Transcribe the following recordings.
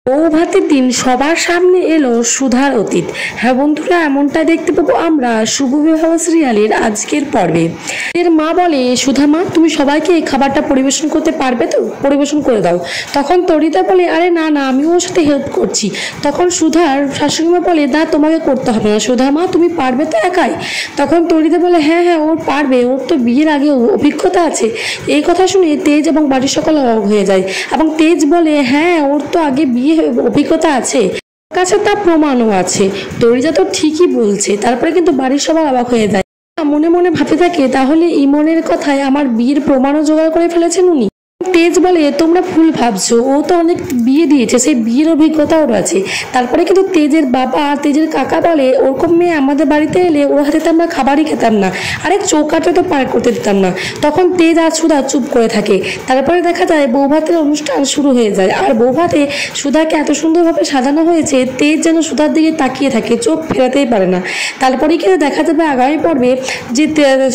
বৌভাতের দিন সবার সামনে এলো সুধার অতীত। হ্যাঁ বন্ধুরা, এমনটা দেখতে পাবো আমরা শুভ বিবাহ সিরিয়ালের আজকের পর্বে। এর মা বলে, সুধা মা তুমি সবাইকে এই খাবারটা পরিবেশন করতে পারবে তো, পরিবেশন করে দাও। তখন তরিতা বলে, আরে না না, আমিও ওর সাথে হেল্প করছি। তখন সুধার শাশুড়ি মা বলে, না তোমাকে করতে হবে না, সুধা মা তুমি পারবে তো একাই। তখন তরিতা বলে, হ্যাঁ হ্যাঁ ওর পারবে, ওর তো বিয়ের আগে অভিজ্ঞতা আছে। এই কথা শুনে তেজ এবং বাড়ির সকলে অবাক হয়ে যায় এবং তেজ বলে, হ্যাঁ ওর তো আগে বিয়ে অভিজ্ঞতা আছে, কাছে তার প্রমাণও আছে। তরিজা তো ঠিকই বলছে। তারপরে কিন্তু বাড়ির সবাই অবাক হয়ে যায়, মনে মনে ভাবতে থাকে, তাহলে ইমনের কথায় আমার বিয়ের প্রমাণও জোগাড় করে ফেলেছেন উনি। তেজ বলে, তোমরা ভুল ভাবছো, ও তো অনেক বিয়ে দিয়েছে, সেই বিয়ের অভিজ্ঞতা ওর আছে। তারপরে কিন্তু তেজের বাবা তেজের কাকা বলে, ওরকম মেয়ে আমাদের বাড়িতে এলে ওর হাতে তো আমরা খাবারই খেতাম না, আরেক চৌকাটা তো পার করতে দিতাম না। তখন তেজ আর সুধা চুপ করে থাকে। তারপরে দেখা যায় বৌভাতের অনুষ্ঠান শুরু হয়ে যায়, আর বৌভাতে সুধাকে এত সুন্দরভাবে সাজানো হয়েছে, তেজ যেন সুধার দিকে তাকিয়ে থাকে, চোখ ফেরাতেই পারে না। তারপরে কিন্তু দেখা যাবে আগামী পর্বে যে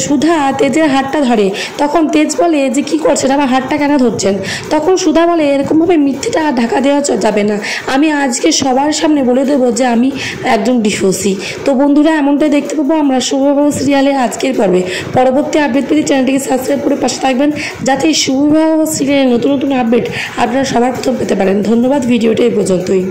সুধা তেজের হাতটা ধরে। তখন তেজ বলে যে, কি করছেন, আমার হাতটা কেন ধরছেন? তখন সুধা বলে, এরকমভাবে মিথ্যেটা ঢাকা দেওয়া যাবে না, আমি আজকে সবার সামনে বলে দেবো যে আমি একজন ডিভোর্সি। তো বন্ধুরা, এমনটাই দেখতে পাবো আমরা শুভ বিবাহ সিরিয়ালে আজকের পর্বে। পরবর্তী আপডেট পেতে চ্যানেলটিকে সাবস্ক্রাইব করে পাশে থাকবেন, যাতে এই শুভ বিবাহ সিরিয়ালের নতুন নতুন আপডেট আপনারা সবার প্রথম পেতে পারেন। ধন্যবাদ, ভিডিওটা এই পর্যন্তই।